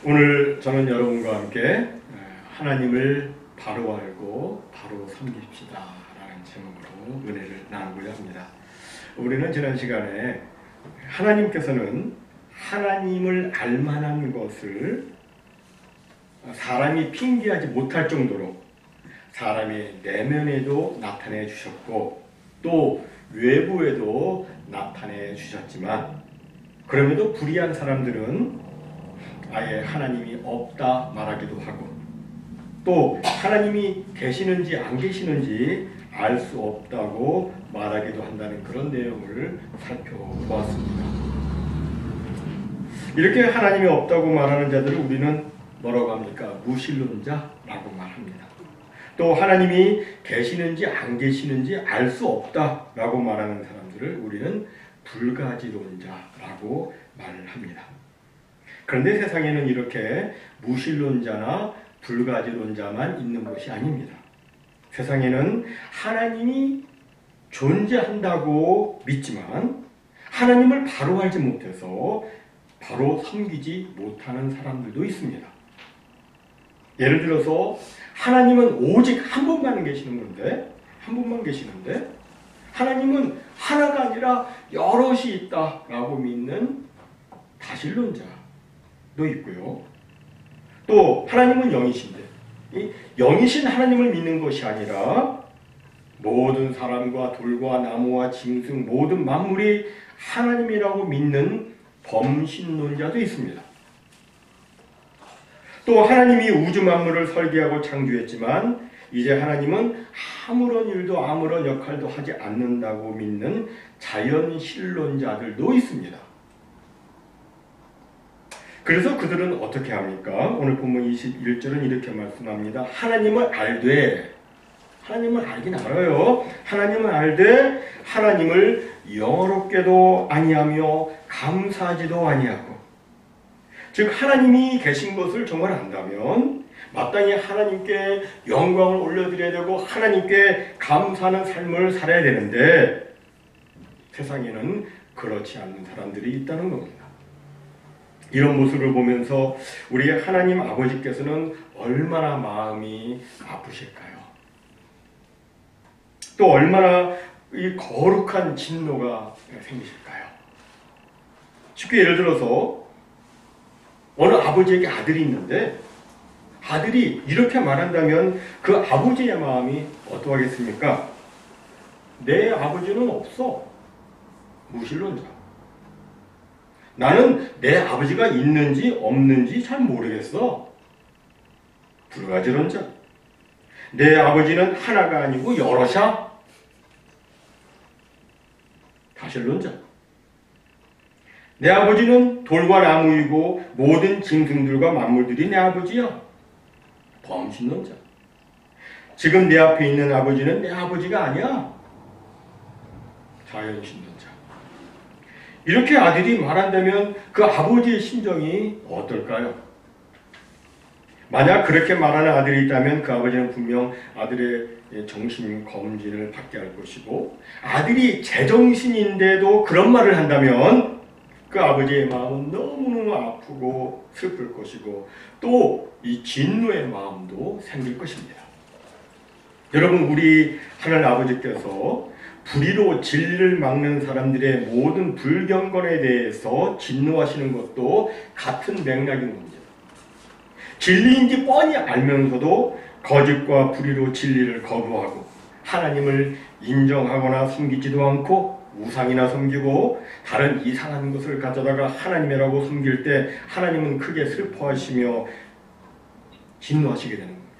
오늘 저는 여러분과 함께 하나님을 바로 알고 바로 섬깁시다 라는 제목으로 은혜를 나누고자 합니다. 우리는 지난 시간에 하나님께서는 하나님을 알만한 것을 사람이 핑계하지 못할 정도로 사람의 내면에도 나타내 주셨고 또 외부에도 나타내 주셨지만 그럼에도 불의한 사람들은 아예 하나님이 없다 말하기도 하고 또 하나님이 계시는지 안 계시는지 알 수 없다고 말하기도 한다는 그런 내용을 살펴보았습니다. 이렇게 하나님이 없다고 말하는 자들을 우리는 뭐라고 합니까? 무신론자라고 말합니다. 또 하나님이 계시는지 안 계시는지 알 수 없다라고 말하는 사람들을 우리는 불가지론자라고 말을 합니다. 그런데 세상에는 이렇게 무신론자나 불가지론자만 있는 것이 아닙니다. 세상에는 하나님이 존재한다고 믿지만 하나님을 바로 알지 못해서 바로 섬기지 못하는 사람들도 있습니다. 예를 들어서 하나님은 오직 한 분만 계시는데 하나님은 하나가 아니라 여럿이 있다라고 믿는 다신론자도 있고요. 또 하나님은 영이신데 이 영이신 하나님을 믿는 것이 아니라 모든 사람과 돌과 나무와 짐승 모든 만물이 하나님이라고 믿는 범신론자도 있습니다. 또 하나님이 우주 만물을 설계하고 창조했지만 이제 하나님은 아무런 일도 아무런 역할도 하지 않는다고 믿는 자연신론자들도 있습니다. 그래서 그들은 어떻게 합니까? 오늘 본문 21절은 이렇게 말씀합니다. 하나님을 알되 하나님을 알긴 알아요. 하나님을 알되 하나님을 영어롭게도 아니하며 감사하지도 아니하고 즉 하나님이 계신 것을 정말 안다면 마땅히 하나님께 영광을 올려드려야 되고 하나님께 감사하는 삶을 살아야 되는데 세상에는 그렇지 않는 사람들이 있다는 겁니다. 이런 모습을 보면서 우리 하나님 아버지께서는 얼마나 마음이 아프실까요? 또 얼마나 이 거룩한 진노가 생기실까요? 쉽게 예를 들어서 어느 아버지에게 아들이 있는데 아들이 이렇게 말한다면 그 아버지의 마음이 어떠하겠습니까? 내 아버지는 없어. 무신론자. 나는 내 아버지가 있는지 없는지 잘 모르겠어. 불가지론자. 내 아버지는 하나가 아니고 여럿이야. 다신론자. 내 아버지는 돌과 나무이고 모든 짐승들과 만물들이 내 아버지야. 범신론자. 지금 내 앞에 있는 아버지는 내 아버지가 아니야. 자연신론자. 이렇게 아들이 말한다면 그 아버지의 심정이 어떨까요? 만약 그렇게 말하는 아들이 있다면 그 아버지는 분명 아들의 정신검진을 받게 할 것이고 아들이 제정신인데도 그런 말을 한다면 그 아버지의 마음은 너무너무 아프고 슬플 것이고 또 이 진노의 마음도 생길 것입니다. 여러분 우리 하나님 아버지께서 불의로 진리를 막는 사람들의 모든 불경건에 대해서 진노하시는 것도 같은 맥락인 겁니다. 진리인지 뻔히 알면서도 거짓과 불의로 진리를 거부하고 하나님을 인정하거나 섬기지도 않고 우상이나 섬기고 다른 이상한 것을 가져다가 하나님이라고 섬길 때 하나님은 크게 슬퍼하시며 진노하시게 되는 겁니다.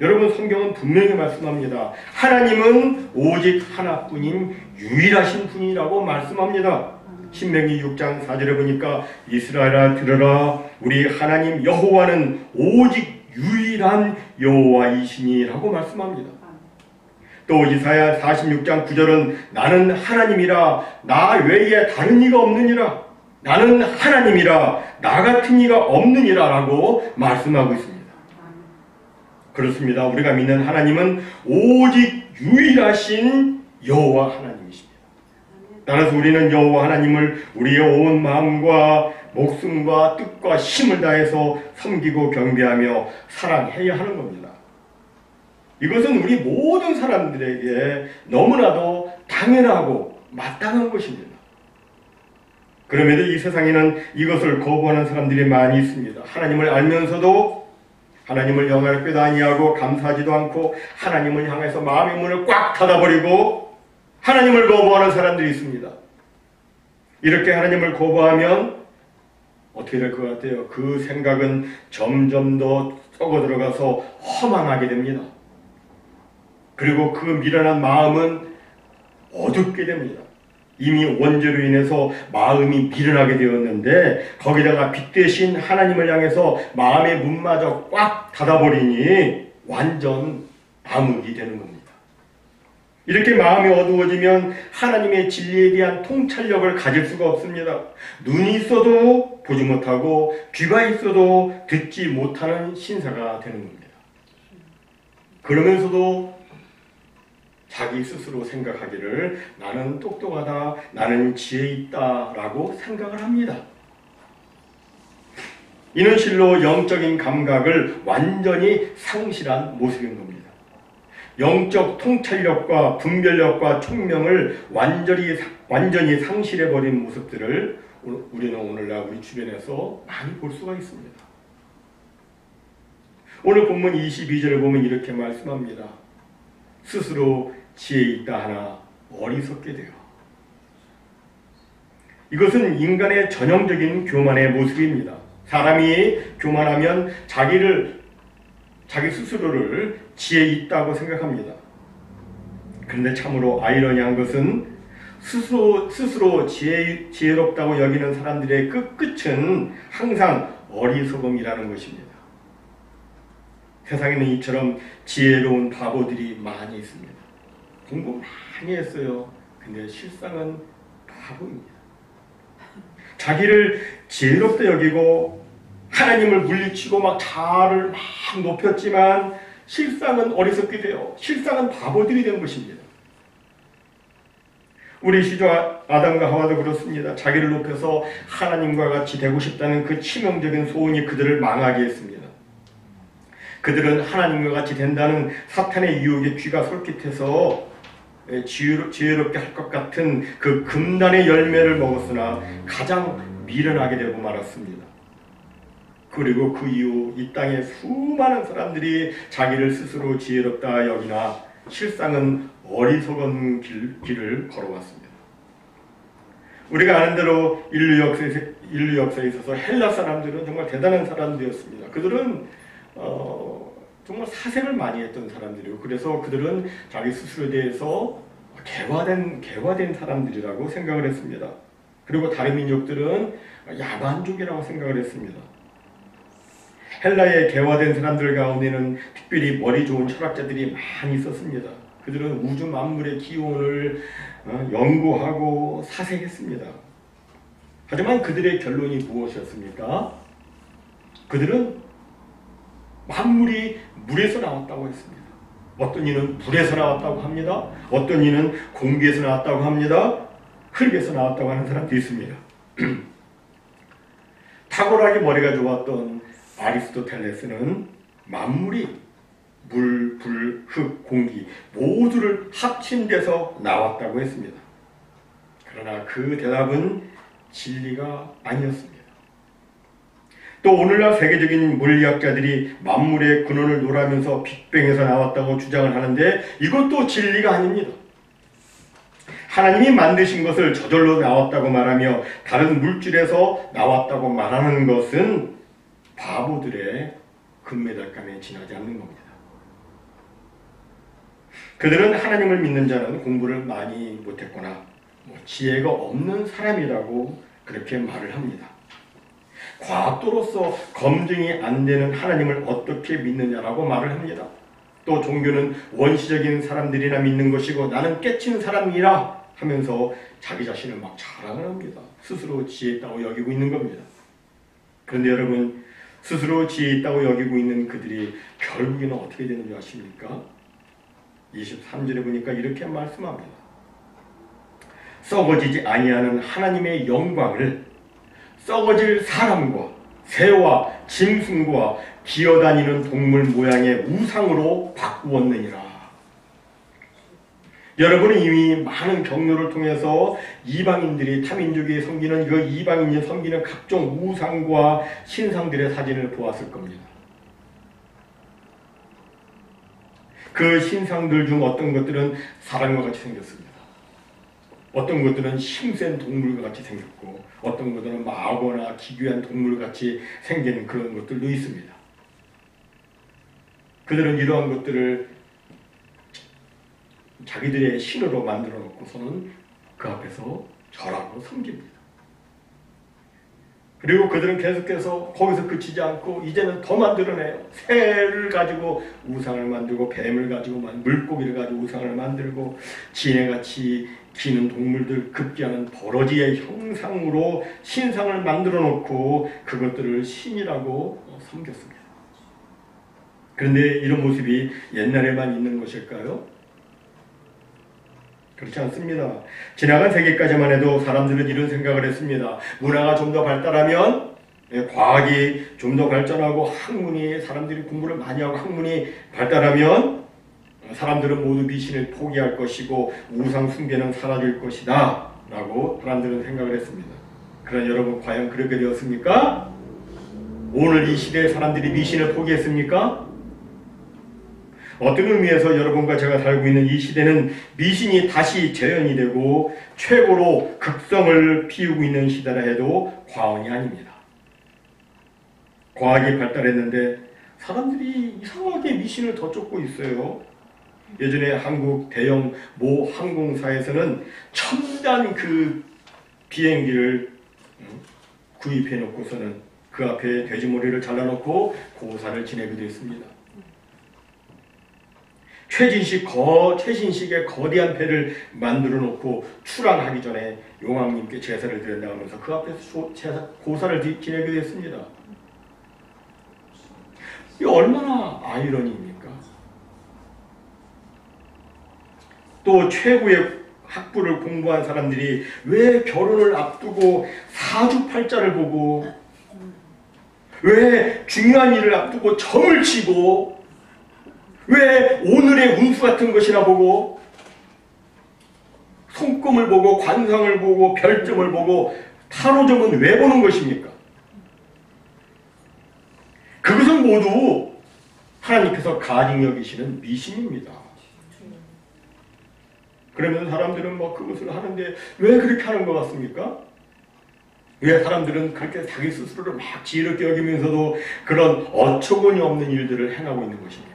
여러분 성경은 분명히 말씀합니다. 하나님은 오직 하나뿐인 유일하신 분이라고 말씀합니다. 신명기 6장 4절에 보니까 이스라엘아 들으라 우리 하나님 여호와는 오직 유일한 여호와이시니라고 말씀합니다. 또 이사야 46장 9절은 나는 하나님이라 나 외에 다른 이가 없느니라 나는 하나님이라 나 같은 이가 없느니라 라고 말씀하고 있습니다. 그렇습니다. 우리가 믿는 하나님은 오직 유일하신 여호와 하나님이십니다. 따라서 우리는 여호와 하나님을 우리의 온 마음과 목숨과 뜻과 힘을 다해서 섬기고 경배하며 사랑해야 하는 겁니다. 이것은 우리 모든 사람들에게 너무나도 당연하고 마땅한 것입니다. 그럼에도 이 세상에는 이것을 거부하는 사람들이 많이 있습니다. 하나님을 알면서도 하나님을 영화롭게도 아니하고 감사하지도 않고 하나님을 향해서 마음의 문을 꽉 닫아버리고 하나님을 거부하는 사람들이 있습니다. 이렇게 하나님을 거부하면 어떻게 될 것 같아요? 그 생각은 점점 더 썩어 들어가서 허망하게 됩니다. 그리고 그 미련한 마음은 어둡게 됩니다. 이미 원죄로 인해서 마음이 미련하게 되었는데 거기다가 빛 대신 하나님을 향해서 마음의 문마저 꽉 닫아버리니 완전 암흑이 되는 겁니다. 이렇게 마음이 어두워지면 하나님의 진리에 대한 통찰력을 가질 수가 없습니다. 눈이 있어도 보지 못하고 귀가 있어도 듣지 못하는 신사가 되는 겁니다. 그러면서도 자기 스스로 생각하기를 나는 똑똑하다, 나는 지혜 있다 라고 생각을 합니다. 이는 실로 영적인 감각을 완전히 상실한 모습인 겁니다. 영적 통찰력과 분별력과 총명을 완전히 상실해버린 모습들을 우리는 오늘날 우리 주변에서 많이 볼 수가 있습니다. 오늘 본문 22절을 보면 이렇게 말씀합니다. 스스로 지혜 있다 하나 어리석게 돼요. 이것은 인간의 전형적인 교만의 모습입니다. 사람이 교만하면 자기 스스로를 지혜 있다고 생각합니다. 그런데 참으로 아이러니한 것은 스스로 지혜롭다고 여기는 사람들의 끝은 항상 어리석음이라는 것입니다. 세상에는 이처럼 지혜로운 바보들이 많이 있습니다. 공부 많이 했어요. 근데 실상은 바보입니다. 자기를 지혜롭다 여기고 하나님을 물리치고 막 자아를 막 높였지만 실상은 어리석게 돼요. 실상은 바보들이 된 것입니다. 우리 시조 아담과 하와도 그렇습니다. 자기를 높여서 하나님과 같이 되고 싶다는 그 치명적인 소원이 그들을 망하게 했습니다. 그들은 하나님과 같이 된다는 사탄의 유혹에 귀가 솔깃해서 지혜롭게 할 것 같은 그 금단의 열매를 먹었으나 가장 미련하게 되고 말았습니다. 그리고 그 이후 이 땅에 수많은 사람들이 자기를 스스로 지혜롭다 여기나 실상은 어리석은 길을 걸어왔습니다. 우리가 아는 대로 인류 역사에 있어서 헬라 사람들은 정말 대단한 사람들이었습니다. 그들은 정말 사색을 많이 했던 사람들이고 그래서 그들은 자기 스스로에 대해서 개화된 사람들이라고 생각을 했습니다. 그리고 다른 민족들은 야만족이라고 생각을 했습니다. 헬라의 개화된 사람들 가운데는 특별히 머리 좋은 철학자들이 많이 있었습니다. 그들은 우주 만물의 기원을 연구하고 사색했습니다. 하지만 그들의 결론이 무엇이었습니까? 그들은 만물이 물에서 나왔다고 했습니다. 어떤 이는 불에서 나왔다고 합니다. 어떤 이는 공기에서 나왔다고 합니다. 흙에서 나왔다고 하는 사람도 있습니다. 탁월하게 머리가 좋았던 아리스토텔레스는 만물이 물, 불, 흙, 공기 모두를 합친 데서 나왔다고 했습니다. 그러나 그 대답은 진리가 아니었습니다. 또 오늘날 세계적인 물리학자들이 만물의 근원을 논하면서 빅뱅에서 나왔다고 주장을 하는데 이것도 진리가 아닙니다. 하나님이 만드신 것을 저절로 나왔다고 말하며 다른 물질에서 나왔다고 말하는 것은 바보들의 금메달감에 지나지 않는 겁니다. 그들은 하나님을 믿는 자는 공부를 많이 못했거나 지혜가 없는 사람이라고 그렇게 말을 합니다. 과학도로서 검증이 안 되는 하나님을 어떻게 믿느냐라고 말을 합니다. 또 종교는 원시적인 사람들이나 믿는 것이고 나는 깨친 사람이라 하면서 자기 자신을 막 자랑을 합니다. 스스로 지혜 있다고 여기고 있는 겁니다. 그런데 여러분, 스스로 지혜 있다고 여기고 있는 그들이 결국에는 어떻게 되는 줄 아십니까? 23절에 보니까 이렇게 말씀합니다. 썩어지지 아니하는 하나님의 영광을 썩어질 사람과 새와 짐승과 기어다니는 동물 모양의 우상으로 바꾸었느니라. 여러분은 이미 많은 경로를 통해서 이방인들이 타민족이 섬기는 그 이방인이 섬기는 각종 우상과 신상들의 사진을 보았을 겁니다. 그 신상들 중 어떤 것들은 사람과 같이 생겼습니다. 어떤 것들은 힘센 동물과 같이 생겼고 어떤 것들은 마거나 기괴한 동물같이 생긴 그런 것들도 있습니다. 그들은 이러한 것들을 자기들의 신으로 만들어 놓고서는 그 앞에서 절하고 섬깁니다. 그리고 그들은 계속해서 거기서 그치지 않고 이제는 더 만들어내요. 새를 가지고 우상을 만들고 뱀을 가지고 물고기를 가지고 우상을 만들고 지네같이 기는 동물들 급기야는 버러지의 형상으로 신상을 만들어 놓고 그것들을 신이라고 섬겼습니다. 그런데 이런 모습이 옛날에만 있는 것일까요? 그렇지 않습니다. 지나간 세기까지만 해도 사람들은 이런 생각을 했습니다. 문화가 좀 더 발달하면, 과학이 좀 더 발전하고 학문이, 사람들이 공부를 많이 하고 학문이 발달하면 사람들은 모두 미신을 포기할 것이고 우상 숭배는 사라질 것이다 라고 사람들은 생각을 했습니다. 그러나 여러분, 과연 그렇게 되었습니까? 오늘 이 시대에 사람들이 미신을 포기했습니까? 어떤 의미에서 여러분과 제가 살고 있는 이 시대는 미신이 다시 재현이 되고 최고로 극성을 피우고 있는 시대라 해도 과언이 아닙니다. 과학이 발달했는데 사람들이 이상하게 미신을 더 쫓고 있어요. 예전에 한국 대형 모 항공사에서는 첨단 그 비행기를 구입해 놓고서는 그 앞에 돼지머리를 잘라놓고 고사를 지내기도 했습니다. 최신식의 거대한 배를 만들어 놓고 출항하기 전에 용왕님께 제사를 드린다 하면서 그 앞에서 고사를 지내기도 했습니다. 이 얼마나 아이러니입니까? 또 최고의 학부를 공부한 사람들이 왜 결혼을 앞두고 사주팔자를 보고 왜 중요한 일을 앞두고 점을 치고 왜 오늘의 운수 같은 것이나 보고 손금을 보고 관상을 보고 별점을 보고 타로점은 왜 보는 것입니까? 그것은 모두 하나님께서 가증 여기시는 미신입니다. 그러면 사람들은 그것을 하는데 왜 그렇게 하는 것 같습니까? 왜 사람들은 그렇게 자기 스스로를 막 지혜롭게 여기면서도 그런 어처구니 없는 일들을 행하고 있는 것입니까?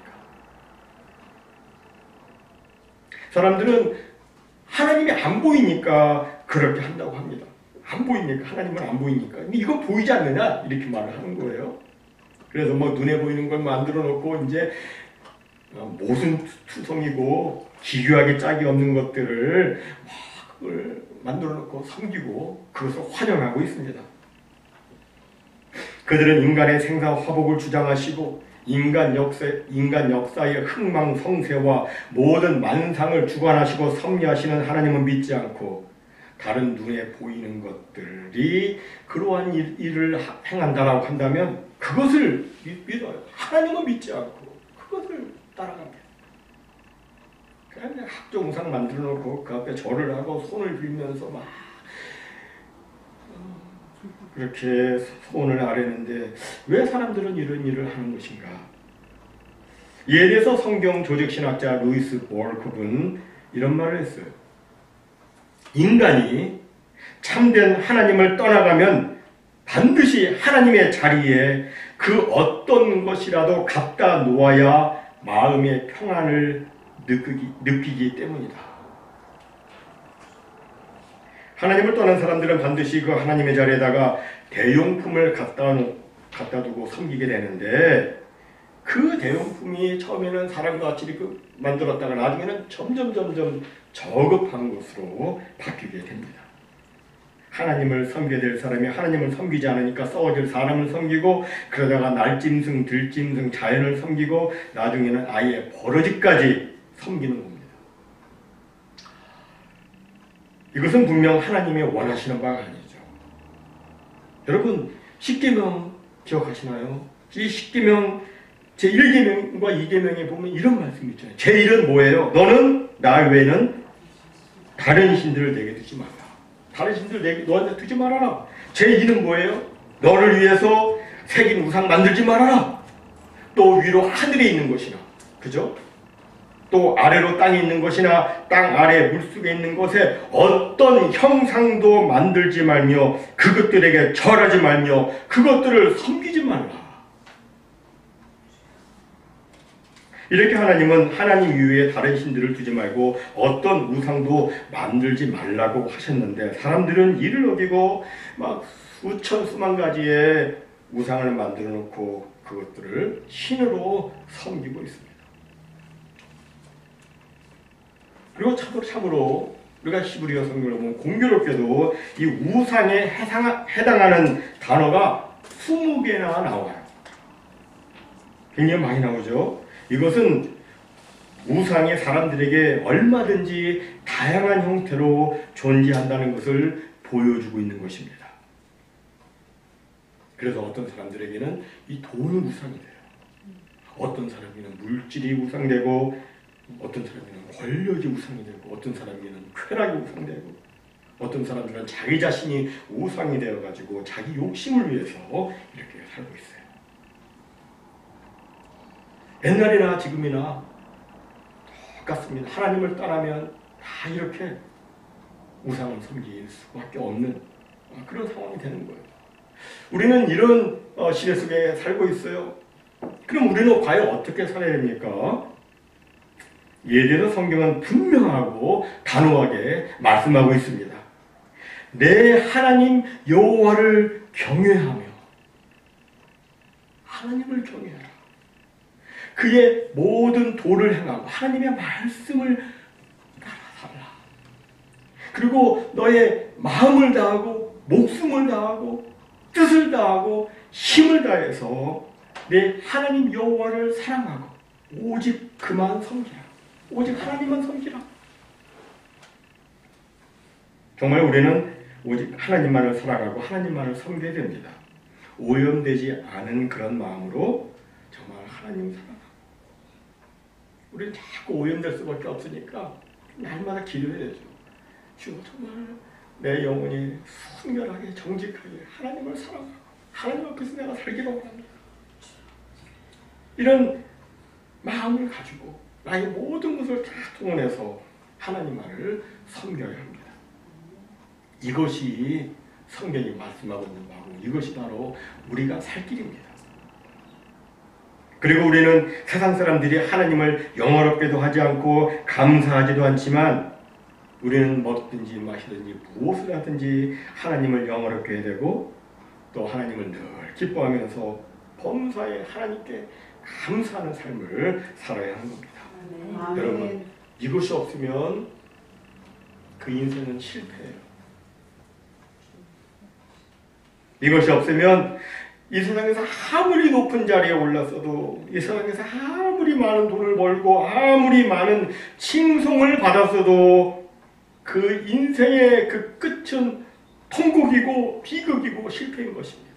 사람들은 하나님이 안 보이니까 그렇게 한다고 합니다. 안 보이니까, 하나님은 안 보이니까. 근데 이거 보이지 않느냐? 이렇게 말을 하는 거예요. 그래서 눈에 보이는 걸 만들어 놓고 이제 모순투성이고 기괴하게 짝이 없는 것들을 그걸 만들어 놓고 섬기고 그것을 환영하고 있습니다. 그들은 인간의 생사 화복을 주장하시고 인간 역사의 흥망성쇠와 모든 만상을 주관하시고 섭리하시는 하나님은 믿지 않고 다른 눈에 보이는 것들이 그러한 일을 행한다라고 한다면 그것을 믿어요. 하나님은 믿지 않고 그것을 따라갑니다. 그냥 학종상 만들어 놓고 그 앞에 절을 하고 손을 빌면서 막 그렇게 소원을 아뢰는데 왜 사람들은 이런 일을 하는 것인가? 이에 대해서 성경 조직신학자 루이스 볼크는 이런 말을 했어요. 인간이 참된 하나님을 떠나가면 반드시 하나님의 자리에 그 어떤 것이라도 갖다 놓아야 마음의 평안을 느끼기 때문이다. 하나님을 떠난 사람들은 반드시 그 하나님의 자리에다가 대용품을 갖다 두고 섬기게 되는데 그 대용품이 처음에는 사람과 같이 만들었다가 나중에는 점점 저급한 것으로 바뀌게 됩니다. 하나님을 섬겨야 될 사람이 하나님을 섬기지 않으니까 썩어질 사람을 섬기고 그러다가 날짐승, 들짐승, 자연을 섬기고 나중에는 아예 버러지까지 섬기는 겁니다. 이것은 분명 하나님이 원하시는 바가 아니죠. 여러분, 십계명 기억하시나요? 이 십계명 제1계명과 2계명에 보면 이런 말씀이 있잖아요. 제1은 뭐예요? 너는 나 외에는 다른 신들을 내게 두지 말라. 다른 신들을 너한테 두지 말아라. 제2는 뭐예요? 너를 위해서 새긴 우상 만들지 말아라. 또 위로 하늘에 있는 것이나, 그죠? 또 아래로 땅에 있는 것이나 땅 아래 물속에 있는 것에 어떤 형상도 만들지 말며 그것들에게 절하지 말며 그것들을 섬기지 말라. 이렇게 하나님은 하나님 이외에 다른 신들을 두지 말고 어떤 우상도 만들지 말라고 하셨는데, 사람들은 이를 어기고 막 수천 수만 가지의 우상을 만들어 놓고 그것들을 신으로 섬기고 있습니다. 그리고 참으로 우리가 히브리어 성경을 보면 공교롭게도 이 우상에 해당하는 단어가 20개나 나와요. 굉장히 많이 나오죠. 이것은 우상이 사람들에게 얼마든지 다양한 형태로 존재한다는 것을 보여주고 있는 것입니다. 그래서 어떤 사람들에게는 이 돈이 우상이 돼요. 어떤 사람에게는 물질이 우상되고, 어떤 사람에게는 권력이 우상이 되고, 어떤 사람에게는 쾌락이 우상되고, 어떤 사람들은 자기 자신이 우상이 되어가지고 자기 욕심을 위해서 이렇게 살고 있어요. 옛날이나 지금이나 똑같습니다. 하나님을 떠나면 다 이렇게 우상을 섬길 수밖에 없는 그런 상황이 되는 거예요. 우리는 이런 시대 속에 살고 있어요. 그럼 우리는 과연 어떻게 살아야 됩니까? 이에 대해서 성경은 분명하고 단호하게 말씀하고 있습니다. 내 하나님 여호와를 경외하며, 하나님을 경외하라. 그의 모든 도를 행하고 하나님의 말씀을 따라 살라. 그리고 너의 마음을 다하고 목숨을 다하고 뜻을 다하고 힘을 다해서 내 하나님 여호와를 사랑하고 오직 그만 섬기라. 오직 하나님만 섬기라. 정말 우리는 오직 하나님만을 사랑하고 하나님만을 섬겨야 됩니다. 오염되지 않은 그런 마음으로 정말 하나님을 사랑하고, 우리는 자꾸 오염될 수밖에 없으니까 날마다 기도해야죠. 주여, 정말 내 영혼이 순결하게 정직하게 하나님을 사랑하고 하나님 앞에서 내가 살기를 원합니다. 이런 마음을 가지고 나의 모든 것을 다 동원해서 하나님만을 섬겨야 합니다. 이것이 성경이 말씀하고 있는 바고, 이것이 바로 우리가 살 길입니다. 그리고 우리는 세상 사람들이 하나님을 영화롭게도 하지 않고 감사하지도 않지만, 우리는 먹든지 마시든지 무엇을 하든지 하나님을 영화롭게 해야 되고, 또 하나님을 늘 기뻐하면서 범사에 하나님께 감사하는 삶을 살아야 하는 겁니다. 아멘. 여러분, 이것이 없으면 그 인생은 실패예요. 이것이 없으면 이 세상에서 아무리 높은 자리에 올랐어도, 이 세상에서 아무리 많은 돈을 벌고 아무리 많은 칭송을 받았어도 그 인생의 그 끝은 통곡이고 비극이고 실패인 것입니다.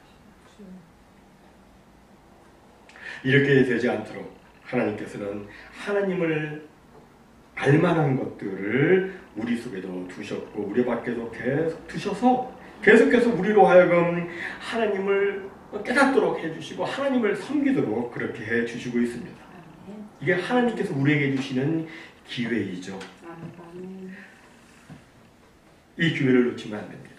이렇게 되지 않도록 하나님께서는 하나님을 알만한 것들을 우리 속에도 두셨고 우리 밖에도 계속 두셔서 계속해서 우리로 하여금 하나님을 깨닫도록 해주시고 하나님을 섬기도록 그렇게 해주시고 있습니다. 이게 하나님께서 우리에게 주시는 기회이죠. 이 기회를 놓치면 안 됩니다.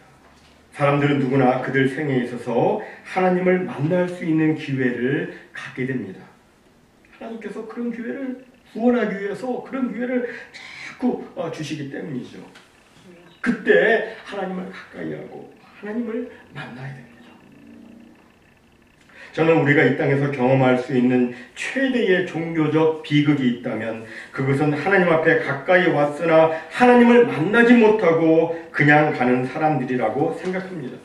사람들은 누구나 그들 생에 있어서 하나님을 만날 수 있는 기회를 갖게 됩니다. 하나님께서 그런 기회를 구원하기 위해서 그런 기회를 자꾸 주시기 때문이죠. 그때 하나님을 가까이 하고 하나님을 만나야 됩니다. 저는 우리가 이 땅에서 경험할 수 있는 최대의 종교적 비극이 있다면 그것은 하나님 앞에 가까이 왔으나 하나님을 만나지 못하고 그냥 가는 사람들이라고 생각합니다.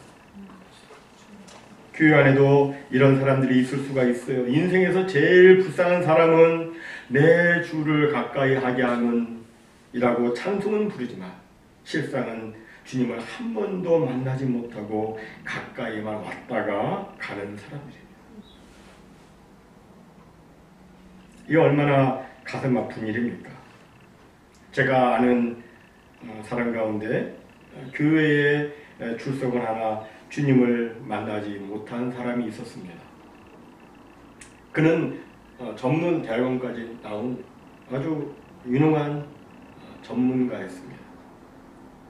교회 안에도 이런 사람들이 있을 수가 있어요. 인생에서 제일 불쌍한 사람은 내 주를 가까이 하게 하는 이라고 찬송은 부르지만 실상은 주님을 한 번도 만나지 못하고 가까이만 왔다가 가는 사람들입니다. 이 얼마나 가슴 아픈 일입니까? 제가 아는 사람 가운데 교회에 출석을 하나 주님을 만나지 못한 사람이 있었습니다. 그는 전문 대학원까지 나온 아주 유능한 전문가였습니다.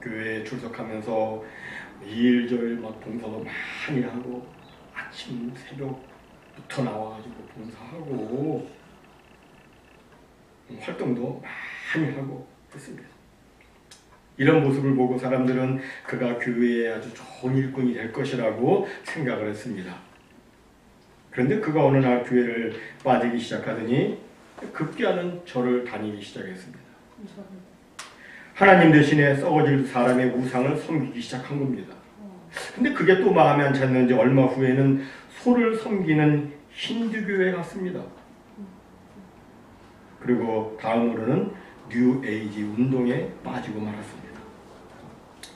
교회에 출석하면서 일절 막 봉사도 많이 하고 아침 새벽부터 나와가지고 봉사하고 활동도 많이 하고 했습니다. 이런 모습을 보고 사람들은 그가 교회에 아주 좋은 일꾼이 될 것이라고 생각을 했습니다. 그런데 그가 어느 날 교회를 빠지기 시작하더니 급기야는 절을 다니기 시작했습니다. 하나님 대신에 썩어질 사람의 우상을 섬기기 시작한 겁니다. 근데 그게 또 마음에 안 찼는지 얼마 후에는 소를 섬기는 힌두교에 갔습니다. 그리고 다음으로는 뉴에이지 운동에 빠지고 말았습니다.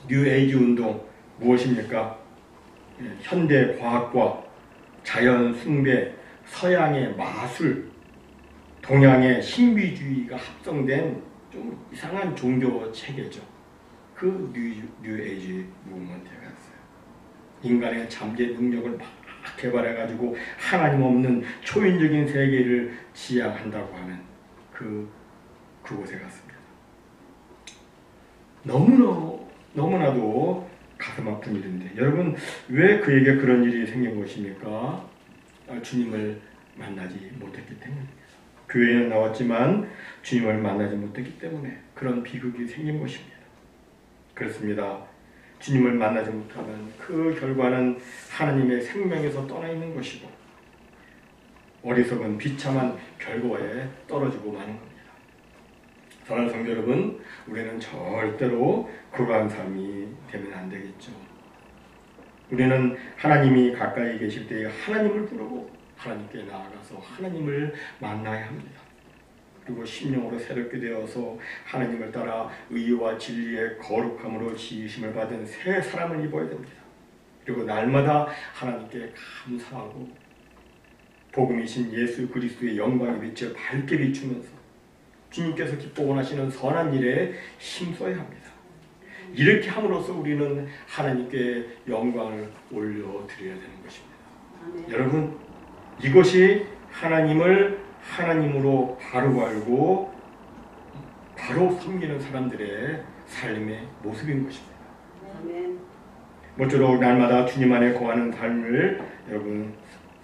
뉴에이지 운동 무엇입니까? 현대 과학과 자연 숭배, 서양의 마술, 동양의 신비주의가 합성된 좀 이상한 종교 체계죠. 그 뉴에이지 무브먼트가 있어요. 인간의 잠재 능력을 막 개발해가지고 하나님 없는 초인적인 세계를 지향한다고 하는 그곳에 갔습니다. 너무나도 가슴 아픈 일인데 여러분 왜 그에게 그런 일이 생긴 것입니까? 주님을 만나지 못했기 때문입니다. 교회에는 나왔지만 주님을 만나지 못했기 때문에 그런 비극이 생긴 것입니다. 그렇습니다. 주님을 만나지 못하면 그 결과는 하나님의 생명에서 떠나 있는 것이고 어리석은 비참한 결과에 떨어지고 마는 겁니다. 사랑하는 성도 여러분, 우리는 절대로 그러한 삶이 되면 안 되겠죠. 우리는 하나님이 가까이 계실 때 하나님을 부르고 하나님께 나아가서 하나님을 만나야 합니다. 그리고 심령으로 새롭게 되어서 하나님을 따라 의와 진리의 거룩함으로 지으심을 받은 새 사람을 입어야 됩니다. 그리고 날마다 하나님께 감사하고 복음이신 예수 그리스도의 영광의 빛을 밝게 비추면서 주님께서 기뻐 원하시는 선한 일에 힘써야 합니다. 이렇게 함으로써 우리는 하나님께 영광을 올려드려야 되는 것입니다. 아멘. 여러분, 이것이 하나님을 하나님으로 바로 알고 바로 섬기는 사람들의 삶의 모습인 것입니다. 아멘. 모쪼록 날마다 주님 안에 거하는 삶을 여러분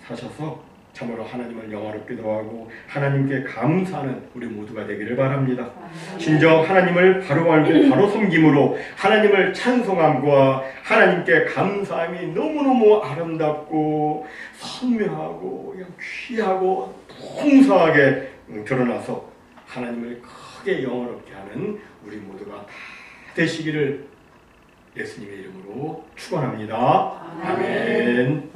사셔서 참으로 하나님을 영화롭기도 하고 하나님께 감사하는 우리 모두가 되기를 바랍니다. 진정 하나님을 바로 알고 바로 섬김으로 하나님을 찬송함과 하나님께 감사함이 너무너무 아름답고 선명하고 귀하고 풍성하게 드러나서 하나님을 크게 영화롭게 하는 우리 모두가 다 되시기를 예수님의 이름으로 축원합니다. 아멘.